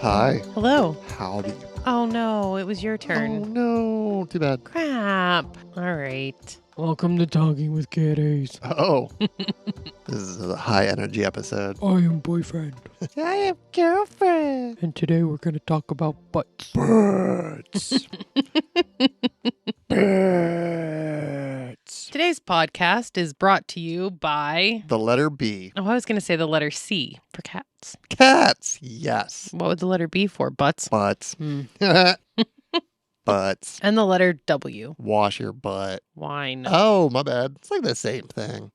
Hi. Hello. Howdy. Oh no, it was your Oh turn. no, too bad. Crap. All right. Welcome to Talking with Kitties. Oh, this is a high energy episode. I am boyfriend. I am girlfriend. And today we're going to talk about butts. Birds. Birds. Today's podcast is brought to you by... The letter B. Oh, I was going to say the letter C for cats. Cats. Yes. What would the letter B for? Butts? Butts. Hmm. Butts. And the letter W. Wash your butt. Wine. Oh, my bad. It's like the same thing.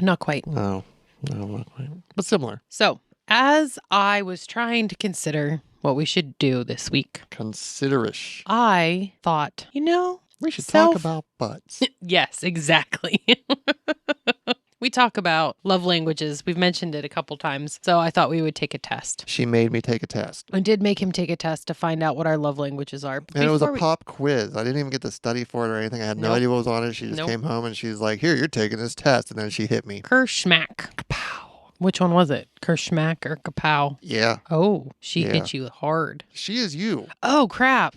Not quite. No, not quite. But similar. So, as I was trying to consider what we should do this week, Considerish. I thought, We should talk about butts. Yes, exactly. We talk about love languages. We've mentioned it a couple times. So I thought we would take a test. She made me take a test. I did make him take a test to find out what our love languages are. And it was a pop quiz. I didn't even get to study for it or anything. I had no idea what was on it. She just came home and she's like, here, you're taking this test. And then she hit me. Kerschmack. Kapow. Which one was it? Kerschmack or kapow? Yeah. Oh, she hit you hard. She is you. Oh, crap.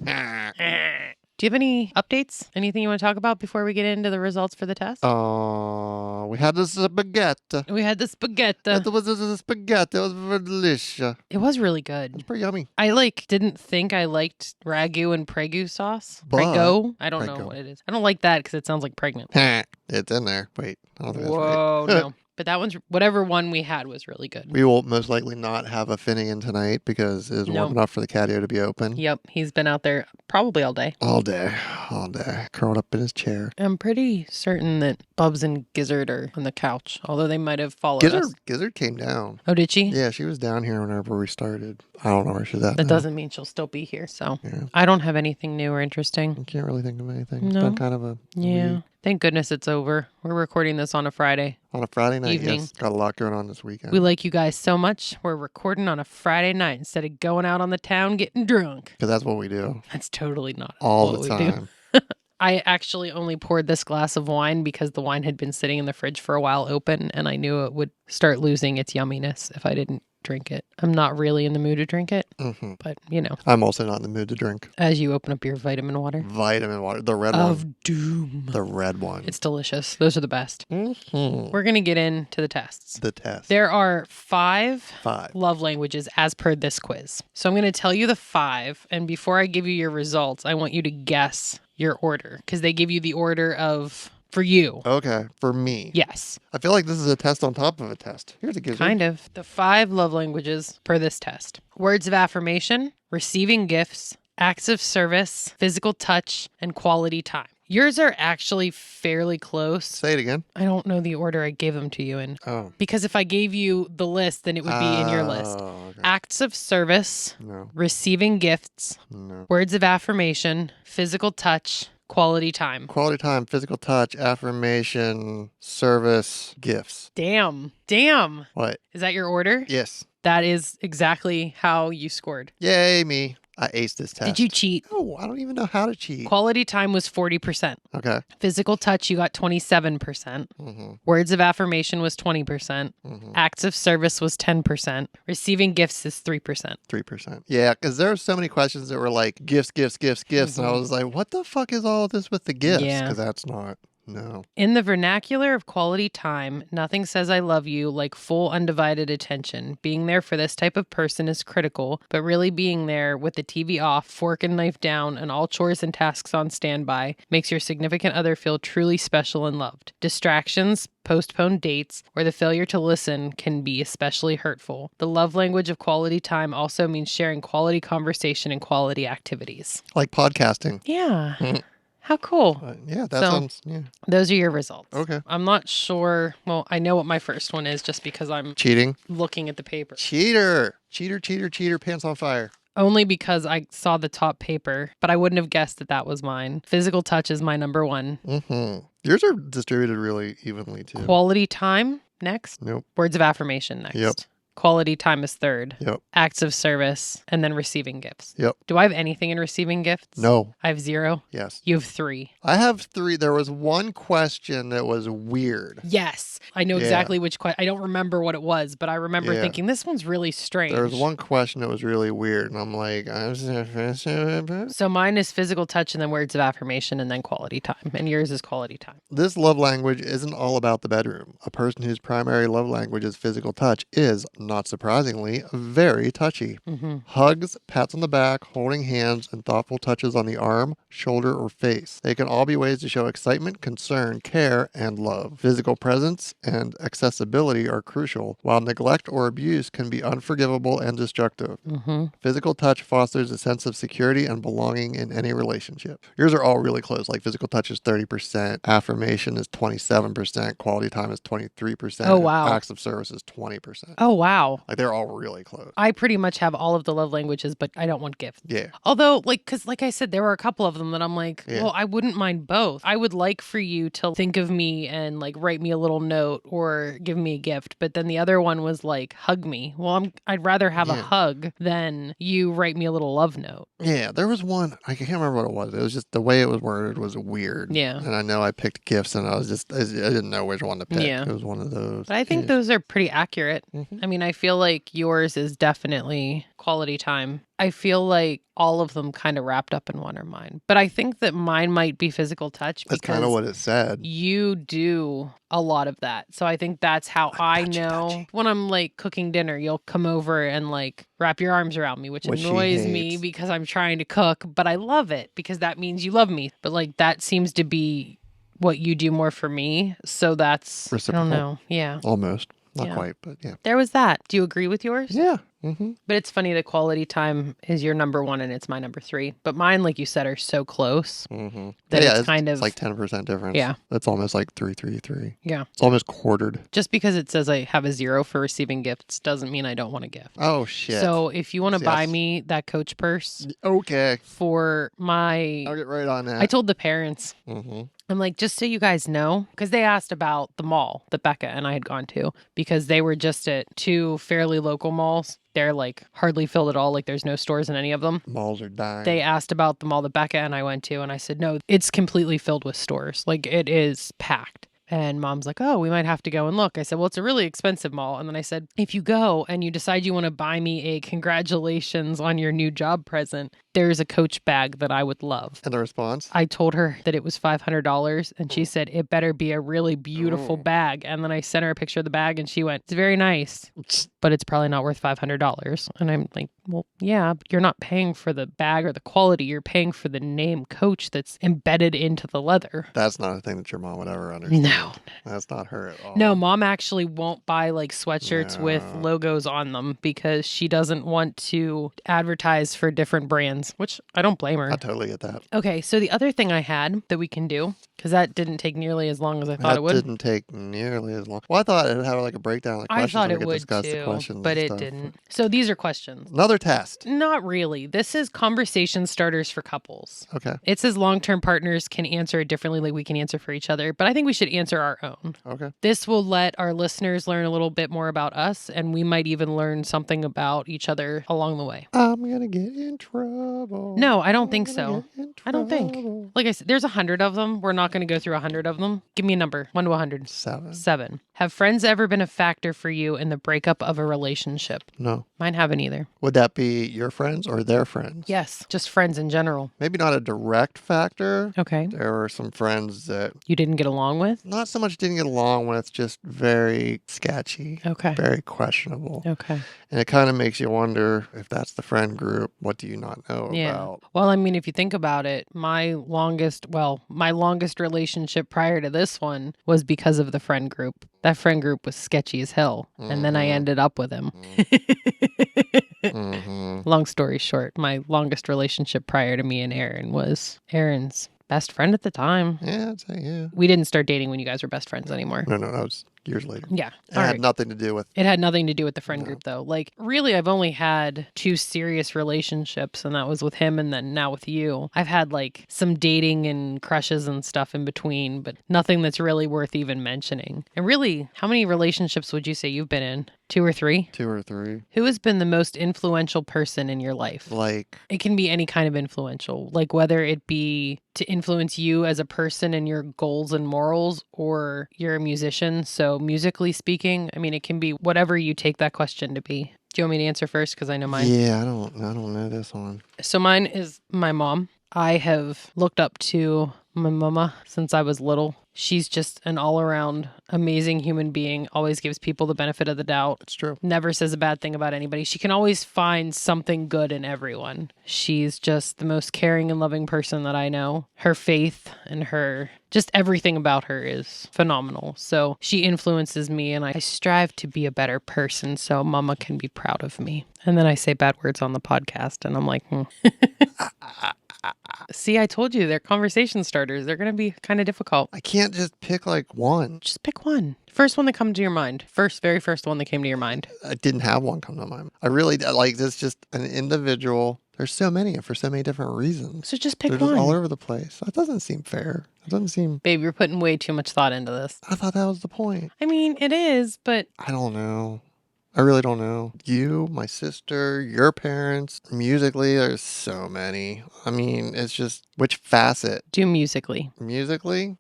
Do you have any updates? Anything you want to talk about before we get into the results for the test? We had this spaghetti. We had the spaghetti. It was a spaghetti. It was very delicious. It was really good. It's pretty yummy. I didn't think I liked ragu and pregu sauce. But- Prego? I don't know Prego. what it is. I don't like that because it sounds like pregnant. It's in there. Wait, I don't think Whoa, that's right. no. But that one's, whatever one we had was really good. We will most likely not have a Finnegan tonight because it is warm enough for the catio to be open. Yep, he's been out there probably all day. All day, curled up in his chair. I'm pretty certain that Bubs and Gizzard are on the couch, although they might have followed us. Gizzard came down. Oh, did she? Yeah, she was down here whenever we started. I don't know where she's at. That now. doesn't mean she'll still be here, so. Yeah. I don't have anything new or interesting. I can't really think of anything. No. It's been kind of a Yeah. Thank goodness it's over. We're recording this on a Friday. on a Friday night. Evening. Yes, got a lot going on this weekend. We like you guys so much. We're recording on a Friday night instead of going out on the town getting drunk. Because that's what we do That's totally not all what the we do. time. I actually only poured this glass of wine because the wine had been sitting in the fridge for a while open, and I knew it would start losing its yumminess if I didn't drink it. I'm not really in the mood to drink it, but I'm also not in the mood to drink as you open up your vitamin water. vitamin water. The red Of one. doom. The red one. It's delicious. Those are the best. Mhm. We're going to get into the tests. The test. There are 5 5. love languages as per this quiz. So I'm going to tell you the 5, and before I give you your results, I want you to guess your order because they give you the order of for you. Okay, for me. Yes, I feel like this is a test on top of a test. Here's a gizzard. kind of. The 5 love languages per this test: words of affirmation, receiving gifts, acts of service, physical touch, and quality time. Yours are actually fairly close. Say it again. I don't know the order I gave them to you in. Oh. Because if I gave you the list, then it would be in your list. Okay. Acts of service, No. receiving gifts, No. words of affirmation, physical touch, quality time. Quality time, physical touch, affirmation, service, gifts. Damn. What? Is that your order? Yes. That is exactly how you scored. Yay, me. I aced this test. Did you cheat? Oh, I don't even know how to cheat. Quality time was 40%. Okay. Physical touch, you got 27%. Mm-hmm. Words of affirmation was 20%. Mm-hmm. Acts of service was 10%. Receiving gifts is 3%. 3%. Yeah, because there were so many questions that were like gifts. And I was like, what the fuck is all this with the gifts? Yeah. Because that's not, no. In the vernacular of quality time, nothing says I love you like full undivided attention. Being there for this type of person is critical, but really being there with the TV off, fork and knife down, and all chores and tasks on standby makes your significant other feel truly special and loved. Distractions, postponed dates, or the failure to listen can be especially hurtful. The love language of quality time also means sharing quality conversation and quality activities. Like podcasting. Yeah. How cool. Yeah, that So- sounds, yeah. Those are your results. Okay. I'm not sure. Well, I know what my first one is just because I'm Cheating. looking at the paper. Cheater, pants on fire. Only because I saw the top paper, but I wouldn't have guessed that that was mine. Physical touch is my number 1. Mm-hmm. Yours are distributed really evenly too. Quality time next. Nope. Words of affirmation next. Yep. Quality time is third. Yep. Acts of service, and then receiving gifts. Yep. Do I have anything in receiving gifts? No. I have 0? Yes. You have 3. I have 3. There was one question that was weird. Yes. I know exactly which question. I don't remember what it was, but I remember thinking, this one's really strange. There was one question that was really weird, and I'm like, So mine is physical touch and then words of affirmation and then quality time. And yours is quality time. This love language isn't all about the bedroom. A person whose primary love language is physical touch is, not surprisingly, very touchy. Hugs, pats on the back, holding hands, and thoughtful touches on the arm, shoulder, or face. They can all be ways to show excitement, concern, care, and love. Physical presence and accessibility are crucial, while neglect or abuse can be unforgivable and destructive. Physical touch fosters a sense of security and belonging in any relationship. Yours are all really close. Like physical touch is 30%, affirmation is 27%, quality time is 23%. Oh, wow. Acts of service is 20%. Oh, wow. Like they're all really close. I pretty much have all of the love languages, but I don't want gifts. Yeah. Although, because like I said, there were a couple of them that I'm like, well, I wouldn't mind both. I would like for you to think of me and like write me a little note or give me a gift. But then the other one was like, hug me. Well, I'd rather have a hug than you write me a little love note. Yeah, there was one, I can't remember what it was. It was just the way it was worded was weird. Yeah. And I know I picked gifts and I didn't know which one to pick. Yeah. It was one of those. But I think those are pretty accurate. I mean, I feel like yours is definitely quality time. I feel like all of them kind of wrapped up in one are mine. But I think that mine might be physical touch because that's kind of what it said. You do a lot of that. So I think that's how I know when I'm like cooking dinner, you'll come over and like wrap your arms around me, which annoys me because I'm trying to cook, but I love it because that means you love me. But like that seems to be what you do more for me. So that's reciprocal. I don't know. Yeah. Almost. Not quite, but yeah. There was that. Do you agree with yours? Yeah. But it's funny that quality time is your number 1 and it's my number 3. But mine, like you said, are so close that it's kind of... It's like 10% difference. Yeah. It's almost like 3. Yeah. It's almost quartered. Just because it says I have a 0 for receiving gifts doesn't mean I don't want a gift. Oh, shit. So if you want to buy me that Coach purse... Okay. For my... I'll get right on that. I told the parents... I'm like, just so you guys know, because they asked about the mall that Becca and I had gone to, because they were just at 2 fairly local malls. They're like hardly filled at all. Like there's no stores in any of them. Malls are dying. They asked about the mall that Becca and I went to, and I said, no, it's completely filled with stores. Like it is packed. And Mom's like, oh, we might have to go and look. I said, well, it's a really expensive mall. And then I said, if you go and you decide you want to buy me a congratulations on your new job present, there's a Coach bag that I would love. And the response? I told her that it was $500 and she said, it better be a really beautiful bag. And then I sent her a picture of the bag and she went, it's very nice, but it's probably not worth $500. And I'm like, well, yeah, but you're not paying for the bag or the quality. You're paying for the name Coach that's embedded into the leather. That's not a thing that your mom would ever understand. No. That's not her at all. No, Mom actually won't buy like sweatshirts with logos on them because she doesn't want to advertise for different brands, which I don't blame her. I totally get that. Okay, so the other thing I had that we can do, because that didn't take nearly as long as I thought it would. That didn't take nearly as long. Well, I thought it would have like a breakdown of questions. I thought so it we could would discuss the too, questions but and it stuff. didn't. So these are questions. Another test. Not really. This is conversation starters for couples. Okay. It says long-term partners can answer it differently, like we can answer for each other, but I think we should answer our own. Okay. This will let our listeners learn a little bit more about us, and we might even learn something about each other along the way. I'm gonna get in trouble. No, I don't think so. I don't think. Like I said, there's 100 of them. We're not going to go through 100 of them. Give me a number. 1 to 100. 7. 7. Have friends ever been a factor for you in the breakup of a relationship? No. Mine haven't either. Would that be your friends or their friends? Yes, just friends in general. Maybe not a direct factor. Okay. There were some friends that you didn't get along with? Not so much didn't get along when it's just very sketchy. Okay. Very questionable. Okay. And it kind of makes you wonder if that's the friend group. What do you not know about? Well, I mean, if you think about it, my longest relationship prior to this one was because of the friend group. That friend group was sketchy as hell. And then I ended up with him. Long story short, my longest relationship prior to me and Aaron was Aaron's best friend at the time. Yeah, I'd say, yeah. We didn't start dating when you guys were best friends anymore. No, that was years later. Yeah. It had nothing to do with... It had nothing to do with the friend group, though. Like, really, I've only had 2 serious relationships, and that was with him and then now with you. I've had, like, some dating and crushes and stuff in between, but nothing that's really worth even mentioning. And really, how many relationships would you say you've been in? 2 or 3? 2 or 3. Who has been the most influential person in your life? Like, It can be any kind of influential, like whether it be to influence you as a person and your goals and morals, or you're a musician. So musically speaking, I mean, it can be whatever you take that question to be. Do you want me to answer first? Because I know mine. yeah, I don't know this one. So mine is my mom. I have looked up to my mama since I was little. She's just an all-around amazing human being, always gives people the benefit of the doubt. It's true. Never says a bad thing about anybody. She can always find something good in everyone. She's just the most caring and loving person that I know. Her faith and her, just everything about her is phenomenal. So she influences me, and I strive to be a better person so mama can be proud of me. And then I say bad words on the podcast, and I'm like, See, I told you they're conversation starters. They're going to be kind of difficult. I can't just pick like one. Just pick one. First one that comes to your mind. Very first one that came to your mind. I didn't have one come to mind. I really like this. Just an individual. There's so many for so many different reasons. So just pick They're one. just all over the place. That doesn't seem fair. It doesn't seem. Babe, you're putting way too much thought into this. I thought that was the point. I mean, it is, but I don't know. I really don't know. You, my sister, your parents, musically, there's so many. I mean, it's just which facet? do musically. Musically?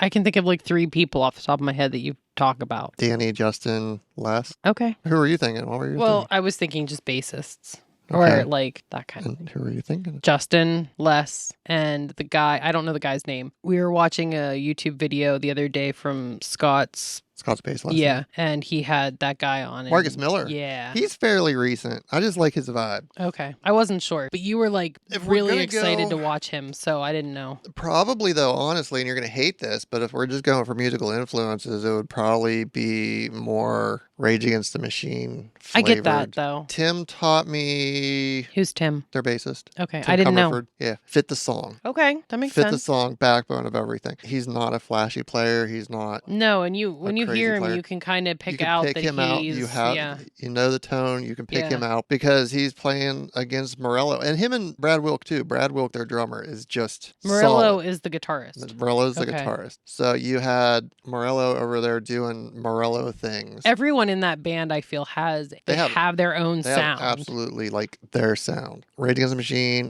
I can think of like 3 people off the top of my head that you talk about. Danny, Justin, Les. Okay. Who were you thinking? What were you Well, thinking? I was thinking just bassists. Okay. Or like that kind of. And who were you thinking? Justin, Les, and the guy, I don't know the guy's name. We were watching a YouTube video the other day from Scott's. Scott's bass lesson. Yeah, and he had that guy on it. Marcus Miller. Yeah. He's fairly recent. I just like his vibe. Okay. I wasn't sure, but you were like If we're really gonna excited go- to watch him, so I didn't know. Probably, though, honestly, and you're going to hate this, but if we're just going for musical influences, it would probably be more Rage Against the Machine I flavored. get that though. Tim taught me Who's Tim? their bassist. Okay, Tim I didn't know. Comerford. Yeah, fit the song. Okay, that makes Fit the sense. song, backbone of everything. He's not a flashy player. He's not. No, and you when you crazy hear him, player. you can kind of You pick can out pick that him he's out. yeah. You know the tone. You can pick Yeah. him out because he's playing against Morello, and him and Brad Wilk too. Brad Wilk, their drummer, is just Morello solid. is the guitarist. Morello's the Okay. guitarist. So you had Morello over there doing Morello things. Everyone in that band, I feel, they have- have their own They have sound. absolutely like their sound. Rage Against the Machine.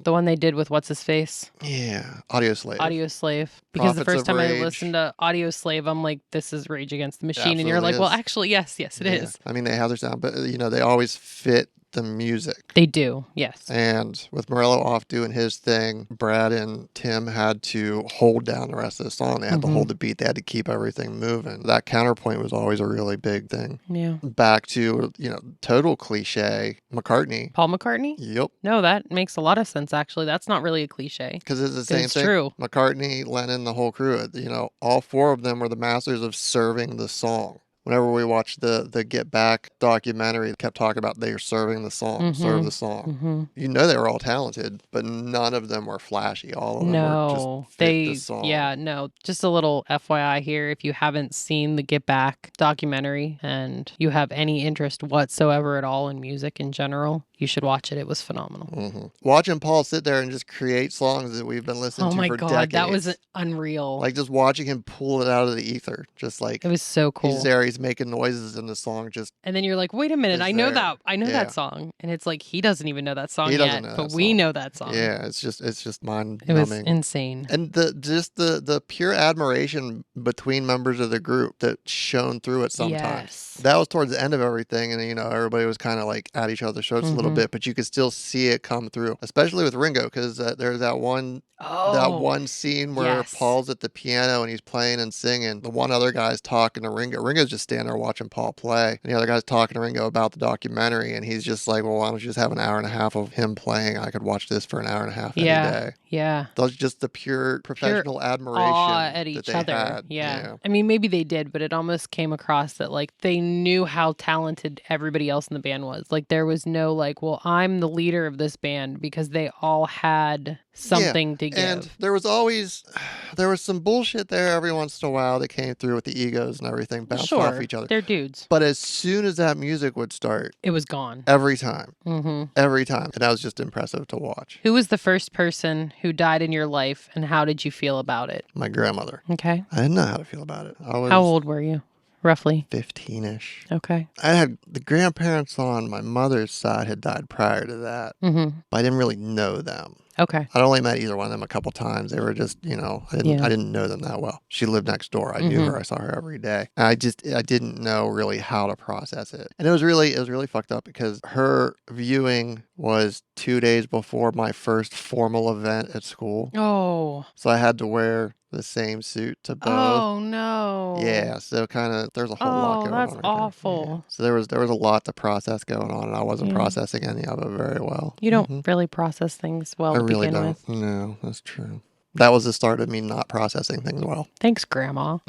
The one they did with what's his face, Yeah, Audio Slave. Audio Slave. Because the Prophets first of time I Rage. listened to Audio Slave, I'm like, this is Rage Against the Machine, and you're Absolutely like, well, is. actually, yes, it Yeah. is. I mean, they have their sound, but they always fit the music. They do, yes. And with Morello off doing his thing, Brad and Tim had to hold down the rest of the song. They had to Mhm. hold the beat. They had to keep everything moving. That counterpoint was always a really big thing. Yeah. Back to, total cliche, McCartney. Paul McCartney? Yep. No, that makes a lot of sense, actually. That's not really a cliche. Because it's the same It's thing. true. McCartney, Lennon, the whole crew. All 4 of them were the masters of serving the song. Whenever we watched the Get Back documentary, they kept talking about they were serving the song, serve the song. Mm-hmm. They were all talented, but none of them were flashy. All of them were No, just fit the song. no. Just a little FYI here. If you haven't seen the Get Back documentary and you have any interest whatsoever at all in music in general, you should watch it. It was phenomenal. Mm-hmm. Watching Paul sit there and just create songs that we've been listening Oh to my for God, decades. that was unreal. Like just watching him pull it out of the ether. Just like it was so cool. he's there, he's making noises in the song. Just And then you're like, wait a minute, is I know there. that. I know Yeah. that song. And it's like, he doesn't even know that song He doesn't yet, know but that we song. know that song. yeah, it's just mind It was numbing. insane. And the pure admiration between members of the group that shone through it sometimes. Yes. That was towards the end of everything, and everybody was kind of like at each other's throats a little Mhm. bit, but you could still see it come through, especially with Ringo, because there's that one scene where yes. Paul's at the piano and he's playing and singing. The one other guy's talking to Ringo. Ringo's just standing there watching Paul play, and the other guy's talking to Ringo about the documentary, and he's just like, "Well, why don't you just have an hour and a half of him playing? I could watch this for an hour and a half any day." Yeah. That's just the pure professional admiration Awe at that each they other. had. Yeah. I mean, maybe they did, but it almost came across that like they knew how talented everybody else in the band was. Like there was no like, well, I'm the leader of this band, because they all had something to give. And there was some bullshit there every once in a while that came through with the egos and everything bounced Sure. Sure. each other. They're dudes. But as soon as that music would start, It was gone. every time, Mm-hmm. every time. And that was just impressive to watch. Who was the first person who died in your life, and how did you feel about it? My grandmother. Okay. I didn't know how to feel about it. I was How old were you, roughly? 15-ish. Okay. I had the grandparents on my mother's side had died prior to that, Mm-hmm. but I didn't really know them. Okay. I'd only met either one of them a couple times. They were just, I didn't know them that well. She lived next door. I knew her. I saw her every day. And I didn't know really how to process it. And it was really fucked up because her viewing was 2 days before my first formal event at school. Oh. So I had to wear the same suit to both. Oh no. Yeah, so kind of there's a whole lot going on. That's awful. Yeah. So there was a lot to process going on, and I wasn't processing any of it very well. You don't really process things well to really begin don't. with. No, that's true. That was the start of me not processing things well. Thanks, Grandma.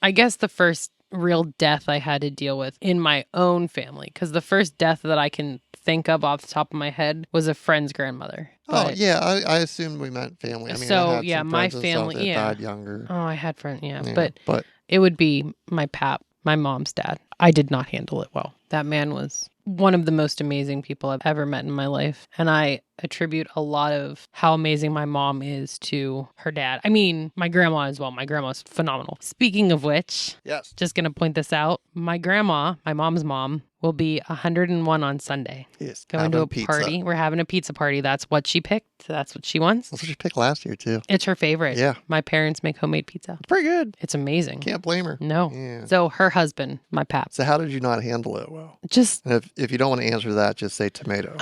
I guess the first real death I had to deal with in my own family, because the first death that I can think of off the top of my head was a friend's grandmother. Oh, yeah, I assumed we meant family. I mean, so, I had yeah, some my friends and family, stuff that died younger. Oh, I had friends, Yeah, but it would be my pap, my mom's dad. I did not handle it well. That man was one of the most amazing people I've ever met in my life. And I attribute a lot of how amazing my mom is to her dad. I mean, my grandma as well. My grandma's phenomenal. Speaking of which, yes, just going to point this out. My grandma, my mom's mom, will be 101 on Sunday. Yes, Going to a party. We're having a pizza party. That's what she picked. That's what she wants. That's what she picked last year, too. It's her favorite. Yeah. My parents make homemade pizza. It's pretty good. It's amazing. Can't blame her. No. Yeah. So her husband, my pap. So how did you not handle it well? Just. And if you don't want to answer that, just say tomato.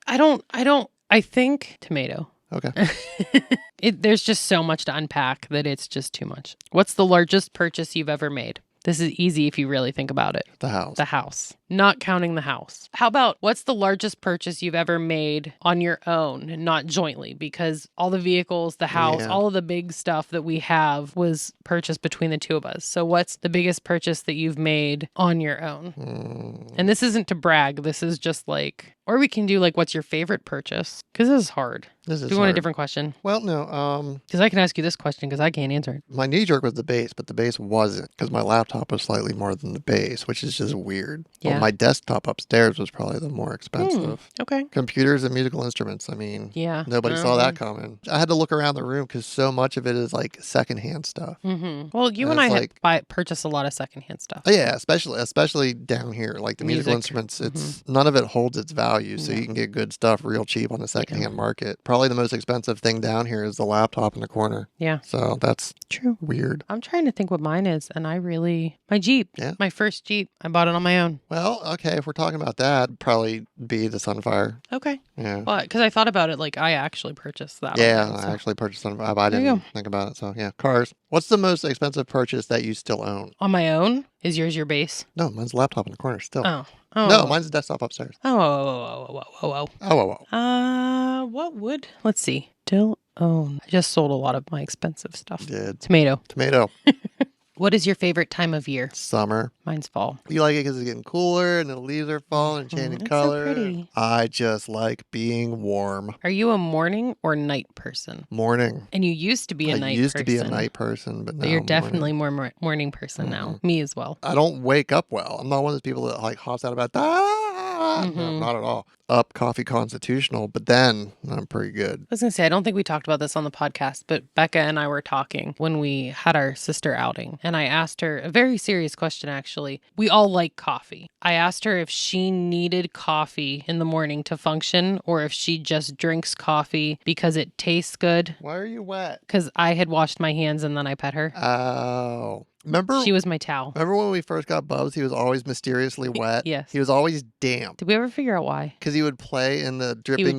I think tomato. Okay. There's just so much to unpack that it's just too much. What's the largest purchase you've ever made? This is easy if you really think about it. The house. The house. Not counting the house. How about what's the largest purchase you've ever made on your own, not jointly? Because all the vehicles, the house, all of the big stuff that we have was purchased between the two of us. So what's the biggest purchase that you've made on your own? And this isn't to brag. This is just like, or we can do like, what's your favorite purchase? Because this is hard. Do you want a different question? Well, no. Because I can ask you this question because I can't answer it. My knee jerk was the base, but the base wasn't because my laptop was slightly more than the base, which is just weird. Yeah. But my desktop upstairs was probably the more expensive. Okay. Computers and musical instruments. I mean, nobody saw that coming. I had to look around the room because so much of it is like secondhand stuff. Mm-hmm. Well, you and I purchase a lot of secondhand stuff. Oh, yeah, especially down here. Like the musical instruments, it's none of it holds its value, so you can get good stuff real cheap on the secondhand market. Probably the most expensive thing down here is the laptop in the corner. Yeah. So that's true. Weird. I'm trying to think what mine is, and my Jeep. Yeah. My first Jeep. I bought it on my own. Well, okay, if we're talking about that, it'd probably be the Sunfire. Okay. Yeah. Well, because I thought about it, like I actually purchased that. Yeah, I actually purchased Sunfire. I didn't think about it, so yeah. Cars. What's the most expensive purchase that you still own? On my own? Is yours your base? No, mine's a laptop in the corner still. Oh. No, mine's a desktop upstairs. Oh. What would? Let's see. Still own. I just sold a lot of my expensive stuff. Did. Tomato. What is your favorite time of year? Summer. Mine's fall. You like it because it's getting cooler and the leaves are falling and changing color. So pretty. I just like being warm. Are you a morning or night person? Morning. And you used to be a night person. I used to be a night person, but now you're I'm definitely more morning person now. Me as well. I don't wake up well. I'm not one of those people that like hops out about No, not at all. Up coffee constitutional, but then I'm pretty good. I was going to say, I don't think we talked about this on the podcast, but Becca and I were talking when we had our sister outing. And I asked her a very serious question, actually. We all like coffee. I asked her if she needed coffee in the morning to function or if she just drinks coffee because it tastes good. Why are you wet? Because I had washed my hands and then I pet her. Oh. Remember? She was my towel. Remember when we first got Bubs? He was always mysteriously wet. Yes. He was always damp. Did we ever figure out why? Because he would play in the dripping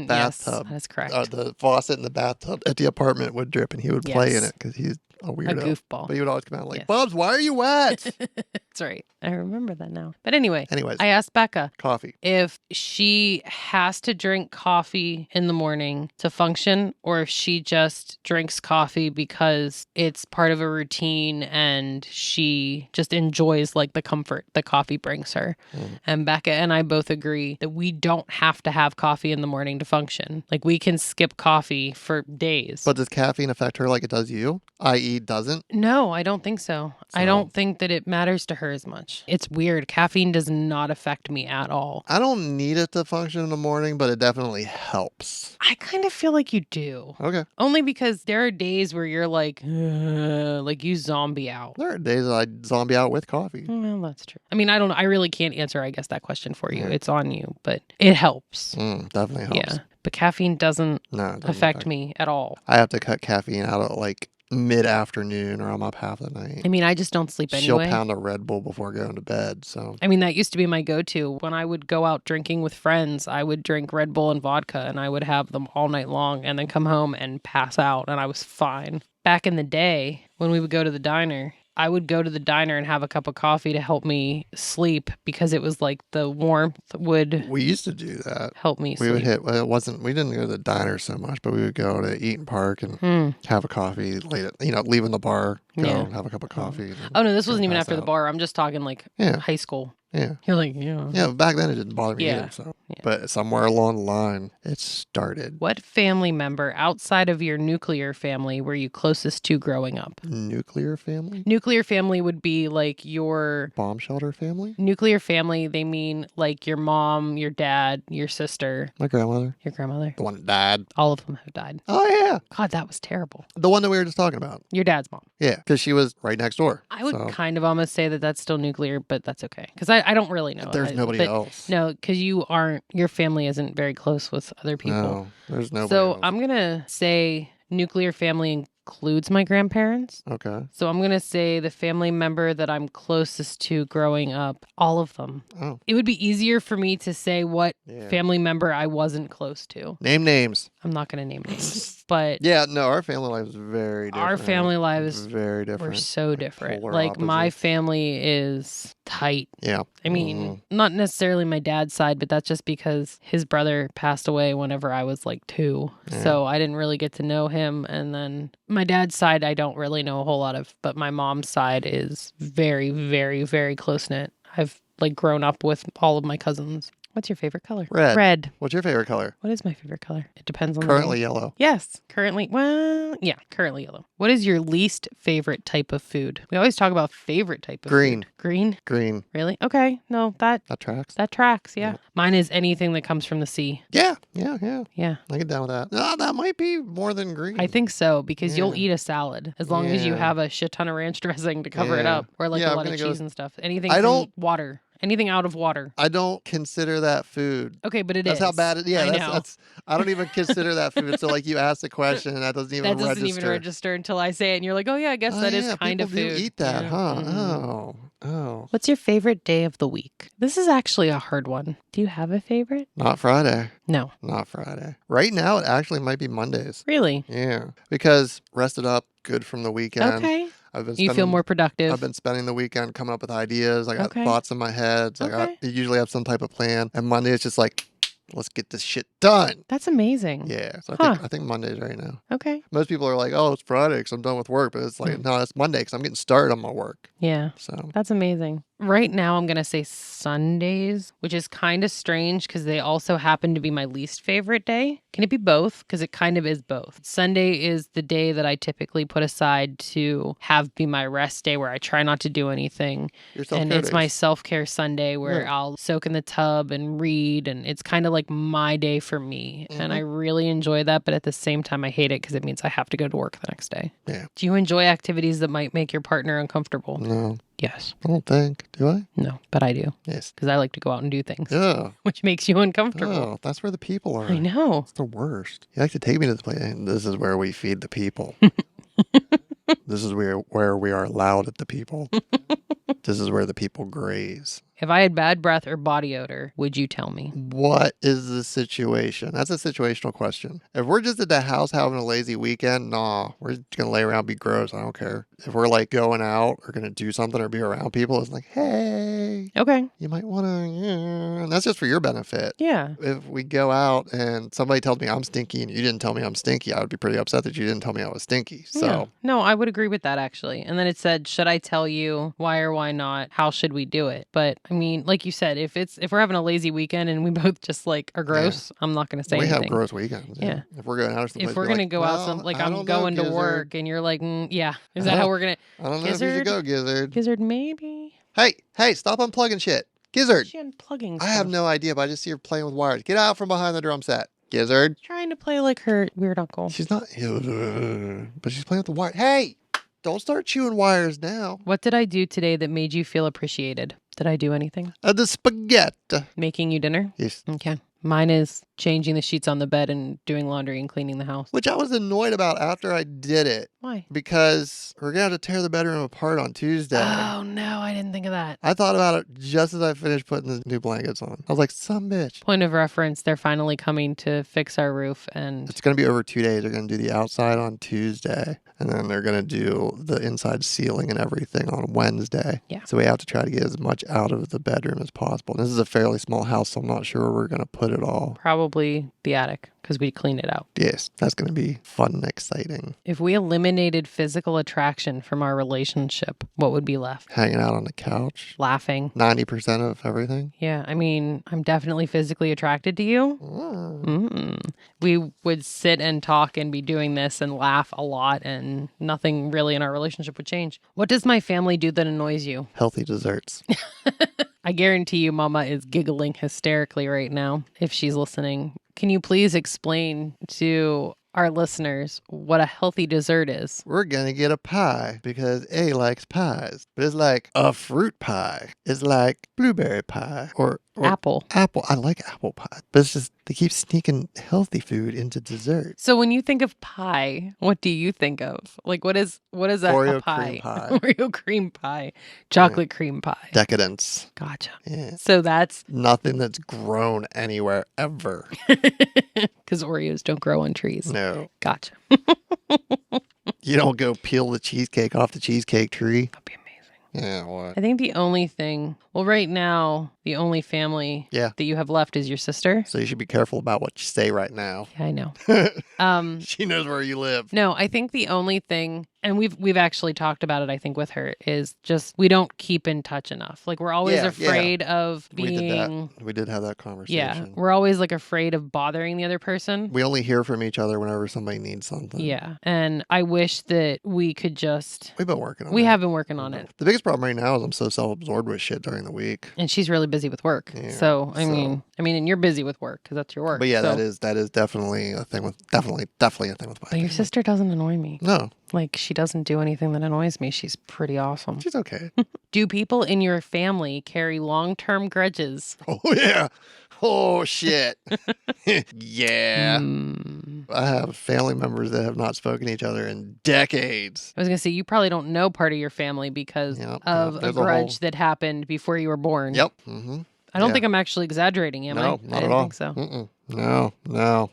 bathtub. Yes, that's correct. The faucet in the bathtub at the apartment would drip, and he would play in it because he's a weirdo. A goofball. But he would always come out like, Bubs, why are you wet? That's right. I remember that now. But anyway, Anyways, I asked Becca coffee. if she has to drink coffee in the morning to function, or if she just drinks coffee because it's part of a routine and she just enjoys like the comfort that coffee brings her. And Becca and I both agree that we don't have to have coffee in the morning to function. Like we can skip coffee for days. But does caffeine affect her like it does you? I.e. doesn't? No, I don't think so. I don't think that it matters to her as much. It's weird. Caffeine does not affect me at all. I don't need it to function in the morning, but it definitely helps. I kind of feel like you do. Okay. Only because there are days where you're like you zombie out. There are days that I zombie out with coffee. Well, that's true. I mean, I don't know. I really can't answer, I guess, that question for you. Yeah. It's on you, but it helps. Definitely helps. Yeah. But caffeine doesn't No, it doesn't affect me at all. I have to cut caffeine out at like mid-afternoon or I'm up half the night. I mean, I just don't sleep She'll anyway. pound a Red Bull before going to bed, so. I mean, that used to be my go-to. When I would go out drinking with friends, I would drink Red Bull and vodka, and I would have them all night long and then come home and pass out, and I was fine. Back in the day, when we would go to the diner, I would go to the diner and have a cup of coffee to help me sleep because it was like the warmth would We used to do that. help me We sleep. would hit, well, it wasn't, we didn't go to the diner so much, but we would go to Eaton Park and have a coffee late, leaving the bar, go Yeah. and have a cup of coffee. and Oh, no, this go wasn't even pass after the out. bar. I'm just talking like Yeah. high school. Yeah. You're like, yeah. Yeah, back then it didn't bother me Yeah. either, so. Yeah. But somewhere along the line, it started. What family member outside of your nuclear family were you closest to growing up? Nuclear family? Nuclear family would be like your Bomb shelter family? nuclear family. They mean like your mom, your dad, your sister, My grandmother. your grandmother. The one that died. All of them have died. Oh, yeah. God, that was terrible. The one that we were just talking about. Your dad's mom. Yeah, because she was right next door. I would so kind of almost say that that's still nuclear, but that's okay. Because I don't really know. there's nobody but else. No, because your family isn't very close with other people. No, there's nobody So else. I'm going to say nuclear family includes my grandparents. Okay. So I'm going to say the family member that I'm closest to growing up, all of them. Oh. It would be easier for me to say what Yeah. family member I wasn't close to. Name names. I'm not going to name names, but Yeah, no, our family life is very different. our family lives very different. were so different. polar Like my opposites. family is tight. Yeah. I mean, not necessarily my dad's side, but that's just because his brother passed away whenever I was like 2. Yeah. So I didn't really get to know him. And then my dad's side, I don't really know a whole lot of, but my mom's side is very, very, very close knit. I've like grown up with all of my cousins. What's your favorite color? Red. Red. What's your favorite color? What is my favorite color? It depends on Currently the day. yellow. Yes, currently. Well, yeah, currently yellow. What is your least favorite type of food? We always talk about favorite type of Green. food. Green. Green. Really? Okay. No, that That tracks. tracks. Yeah. Yeah. Mine is anything that comes from the sea. Yeah. Yeah. I get down with that. No, that might be more than green. I think so because you'll Yeah. eat a salad as long as you Yeah. have a shit ton of ranch dressing to cover it Yeah. up, or like Yeah, a I'm lot of gonna go- cheese and stuff. Anything I from don't- water. Anything out of water. I don't consider that food. Okay, but That's how bad it. Yeah, I know. that's. I don't even consider that food. So like you ask the question and that doesn't even That doesn't register. even register until I say it, and you're like, oh yeah, I guess Oh, that is yeah, kind of people food. do eat that, Yeah. huh? Mhm. Oh. What's your favorite day of the week? This is actually a hard one. Do you have a favorite? Not Friday. No. Not Friday. Right now, it actually might be Mondays. Really? Yeah, because rested up, good from the weekend. Okay. I've been You feel spending- more productive. I've been spending the weekend coming up with ideas. I got Okay. thoughts in my head. So Okay. I usually have some type of plan. And Monday, it's just like, let's get this shit done. That's amazing. Yeah. So Huh. I think Mondays right now. Okay. Most people are like, oh, it's Friday because I'm done with work. But it's like, no, it's Monday because I'm getting started on my work. Yeah. So That's amazing. Right now, I'm going to say Sundays, which is kind of strange because they also happen to be my least favorite day. Can it be both? Because it kind of is both. Sunday is the day that I typically put aside to have be my rest day where I try not to do anything. your And self-care it's my days. self-care Sunday where Yeah. I'll soak in the tub and read. And it's kind of like my day for me. And I really enjoy that. But at the same time, I hate it because it means I have to go to work the next day. Yeah. Do you enjoy activities that might make your partner uncomfortable? No, Yes. I don't think. Do I? No, but I do Yes. because I like to go out and do things, Yeah. which makes you uncomfortable. Oh, that's where the people are. I know. It's the worst. You like to take me to the place. This is where we feed the people. This is where we are loud at the people. This is where the people graze. If I had bad breath or body odor, would you tell me? What is the situation? That's a situational question. If we're just at the house having a lazy weekend, nah, we're just gonna lay around and be gross. I don't care. If we're like going out or gonna do something or be around people, it's like, hey, Okay. you might wanna, and that's just for your benefit. Yeah. If we go out and somebody tells me I'm stinky and you didn't tell me I'm stinky, I would be pretty upset that you didn't tell me I was stinky. So Yeah. No, I would agree with that actually. And then it said, should I tell you why or why not? How should we do it? But I mean, like you said, if we're having a lazy weekend and we both just like are gross, I'm not gonna say we anything. have gross weekends. Yeah. If we're going out, If we're gonna go out, like I'm going to work, and you're like, yeah, is that how we're gonna? I don't know if you should go, Gizzard. Gizzard, maybe. Hey, stop unplugging shit. Gizzard. She unplugging. I have no idea, but I just see her playing with wires. Get out from behind the drum set. Gizzard. Trying to play like her weird uncle. She's not, but she's playing with the wire. Hey, don't start chewing wires now. What did I do today that made you feel appreciated? Did I do anything? The spaghetti. Making you dinner? Yes. Okay. Mine is changing the sheets on the bed and doing laundry and cleaning the house. Which I was annoyed about after I did it. Why? Because we're going to have to tear the bedroom apart on Tuesday. Oh, no, I didn't think of that. I thought about it just as I finished putting the new blankets on. I was like, some bitch. Point of reference, they're finally coming to fix our roof, and It's going to be over 2 days. They're going to do the outside on Tuesday, and then they're going to do the inside ceiling and everything on Wednesday. Yeah. So we have to try to get as much out of the bedroom as possible. This is a fairly small house, so I'm not sure where we're going to put it all. probably the attic because we cleaned it out. Yes, that's going to be fun and exciting. If we eliminated physical attraction from our relationship, what would be left? Hanging out on the couch. Laughing. 90% of everything. Yeah, I mean, I'm definitely physically attracted to you. We would sit and talk and be doing this and laugh a lot, and nothing really in our relationship would change. What does my family do that annoys you? Healthy desserts. I guarantee you Mama is giggling hysterically right now if she's listening. Can you please explain to our listeners what a healthy dessert is? We're going to get a pie because A likes pies. But it's like a fruit pie. It's like blueberry pie or Apple. Apple. I like apple pie. But it's just, they keep sneaking healthy food into dessert. So when you think of pie, what do you think of? Like what is a Oreo pie? cream pie. Oreo cream pie. Chocolate cream pie. Decadence. Gotcha. Yeah. So that's Nothing that's grown anywhere ever. because Oreos don't grow on trees. No. Gotcha. You don't go peel the cheesecake off the cheesecake tree. That'd be amazing. Yeah, what? I think the only thing, well, right now, the only family that you have left is your sister. So you should be careful about what you say right now. Yeah, I know. She knows where you live. No, I think the only thing, and we've actually talked about it, I think, with her, is just we don't keep in touch enough. Like we're always afraid of being. We did have that conversation. Yeah, we're always like afraid of bothering the other person. We only hear from each other whenever somebody needs something. Yeah, and I wish that we could just. We've been working on it. We have been working on it. The biggest problem right now is I'm so self-absorbed with shit during the week. And she's really busy with work. Yeah, so I mean, and you're busy with work because that's your work. But yeah, so. that is definitely a thing with definitely a thing with my But your sister doesn't annoy me. No. Like she doesn't do anything that annoys me. She's pretty awesome. She's okay. Do people in your family carry long-term grudges? Oh yeah. Oh shit. Yeah. I have family members that have not spoken to each other in decades. I was going to say, you probably don't know part of your family because of a grudge that happened before you were born. Yep. Mm-hmm. I don't think I'm actually exaggerating, am I? No, not I at all. think so. Mm-mm. No.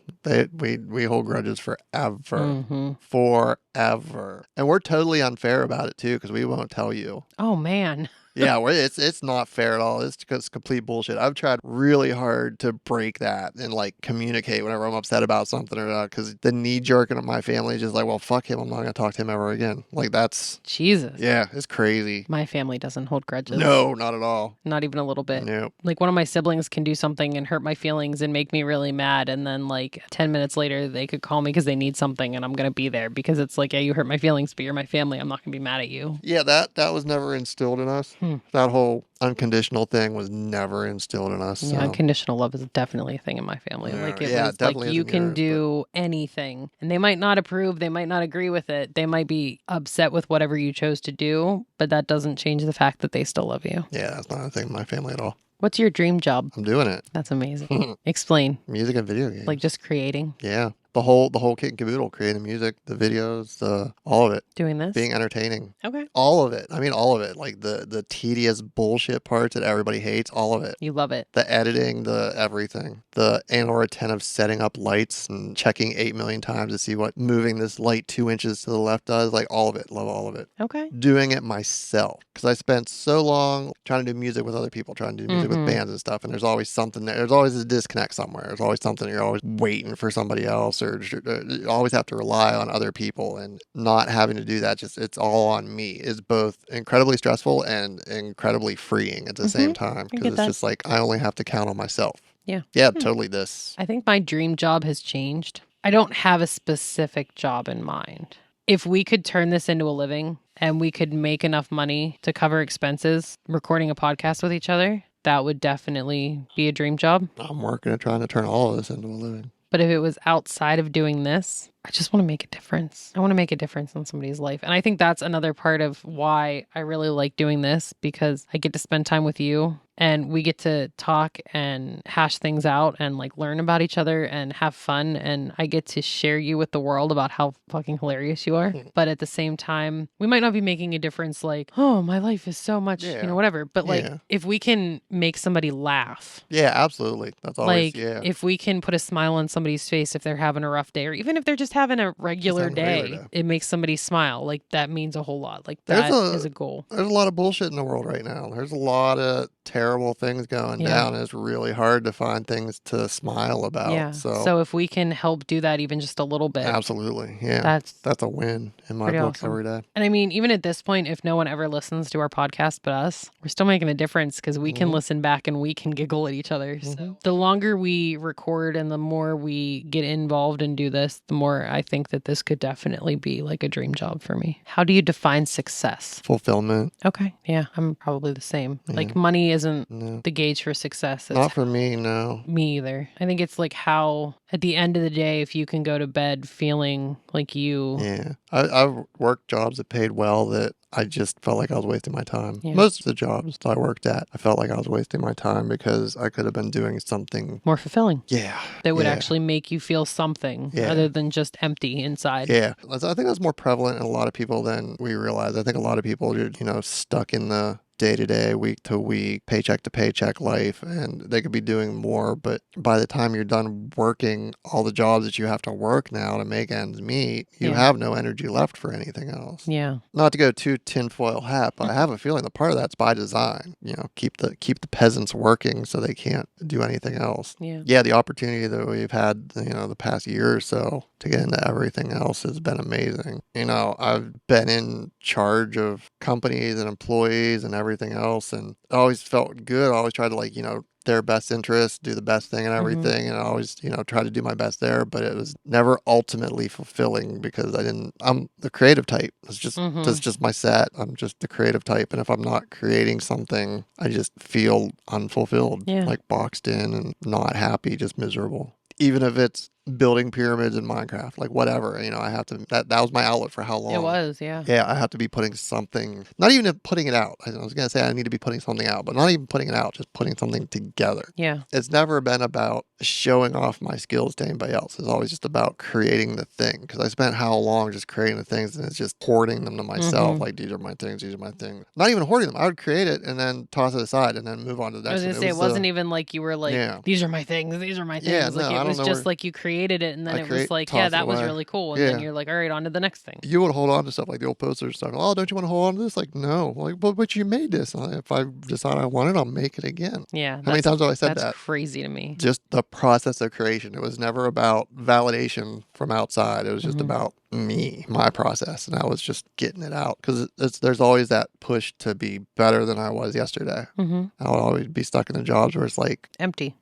We hold grudges forever. Forever. And we're totally unfair about it too because we won't tell you. Oh, man. Yeah, it's not fair at all. It's complete bullshit. I've tried really hard to break that and like communicate whenever I'm upset about something or not because the knee jerking of my family is just like, well, fuck him. I'm not going to talk to him ever again. Like that's... Jesus. Yeah, it's crazy. My family doesn't hold grudges. No, not at all. Not even a little bit. Nope. Like one of my siblings can do something and hurt my feelings and make me really mad. And then like 10 minutes later, they could call me because they need something and I'm going to be there because it's like, yeah, you hurt my feelings, but you're my family. I'm not going to be mad at you. Yeah, that was never instilled in us. That whole unconditional thing was never instilled in us. Yeah, So. unconditional love is definitely a thing in my family. Yeah, Like it yeah, was it definitely like you isn't can yours, do anything. And they might not approve, they might not agree with it. They might be upset with whatever you chose to do, but that doesn't change the fact that they still love you. Yeah, that's not a thing in my family at all. What's your dream job? I'm doing it. That's amazing. Explain. Music and video games. Like just creating. Yeah. The whole kit and caboodle, creating music, the videos, all of it, Doing this? being entertaining. Okay. All of it. I mean, all of it. Like the tedious bullshit parts that everybody hates, all of it. You love it. The editing, the everything. The anal retentive setting up lights and checking 8 million times to see what moving this light 2 inches to the left does. Like all of it. Love all of it. Okay. Doing it myself. Because I spent so long trying to do music with other people, trying to do music with bands and stuff. And there's always something there. There's always a disconnect somewhere. There's always something. You're always waiting for somebody else, or you always have to rely on other people, and not having to do that. Just it's all on me is both incredibly stressful and incredibly freeing at the same time, get because it's that. just like I only have to count on myself. Yeah. Yeah, totally this. I think my dream job has changed. I don't have a specific job in mind. If we could turn this into a living and we could make enough money to cover expenses recording a podcast with each other, that would definitely be a dream job. I'm working at trying to turn all of this into a living. But if it was outside of doing this, I just want to make a difference. I want to make a difference in somebody's life. And I think that's another part of why I really like doing this, because I get to spend time with you and we get to talk and hash things out and like learn about each other and have fun. And I get to share you with the world about how fucking hilarious you are. But at the same time, we might not be making a difference like, oh, my life is so much, whatever. But like, if we can make somebody laugh. Yeah, absolutely. That's always, like, if we can put a smile on somebody's face if they're having a rough day, or even if they're just having a regular day, it makes somebody smile. Like, that means a whole lot. Like, that is a goal. There's a lot of bullshit in the world right now. There's a lot of terrible things going down. It's really hard to find things to smile about. Yeah. So if we can help do that even just a little bit. Absolutely. Yeah. That's a win in my books every day. And I mean, even at this point, if no one ever listens to our podcast but us, we're still making a difference, because we can listen back and we can giggle at each other. So the longer we record and the more we get involved and do this, the more I think that this could definitely be like a dream job for me. How do you define success? Fulfillment. Okay. Yeah, I'm probably the same. Yeah. Like, money isn't the gauge for success. It's not for me, no. Me either. I think it's like how, at the end of the day, if you can go to bed feeling like you... Yeah. I've worked jobs that paid well that I just felt like I was wasting my time. Yeah. Most of the jobs that I worked at, I felt like I was wasting my time because I could have been doing something more fulfilling. Yeah. That would actually make you feel something other than just empty inside. Yeah. I think that's more prevalent in a lot of people than we realize. I think a lot of people are, stuck in the day-to-day, week-to-week, paycheck-to-paycheck life, and they could be doing more, but by the time you're done working all the jobs that you have to work now to make ends meet, you have no energy left for anything else. Yeah. Not to go too tinfoil hat, but I have a feeling that part of that's by design. Keep the peasants working so they can't do anything else. Yeah, the opportunity that we've had, the past year or so to get into everything else has been amazing. I've been in charge of companies and employees and everything else, and I always felt good. I always tried to their best interest, do the best thing and everything, and I always try to do my best there, but it was never ultimately fulfilling because I'm the creative type. It's just that's just my set. I'm just the creative type, and if I'm not creating something, I just feel unfulfilled, like boxed in and not happy, just miserable. Even if it's building pyramids in Minecraft, like whatever, I have to, that was my outlet for how long. It was, yeah. Yeah, I have to be putting something, not even putting it out. I was going to say I need to be putting something out, but not even putting it out, just putting something together. Yeah. It's never been about showing off my skills to anybody else. It's always just about creating the thing, because I spent how long just creating the things, and it's just hoarding them to myself. Like, these are my things, these are my things. Not even hoarding them. I would create it and then toss it aside and then move on to the next. I was going to say, it wasn't even like you were like, these are my things, these are my things. Yeah, like, it was just like you created it, and then it was like, yeah, that was really cool. And then you're like, all right, on to the next thing. You would hold on to stuff like the old posters stuff. Oh, don't you want to hold on to this? Like, no. Like, but you made this. If I decide I want it, I'll make it again. Yeah. How many times have I said that? That's crazy to me. Just the process of creation. It was never about validation from outside. It was just about me, my process, and I was just getting it out, because there's always that push to be better than I was yesterday. I would always be stuck in the jobs where it's like empty,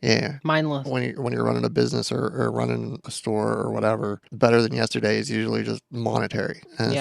mindless. When you're running a business or running a store or whatever, better than yesterday is usually just monetary. And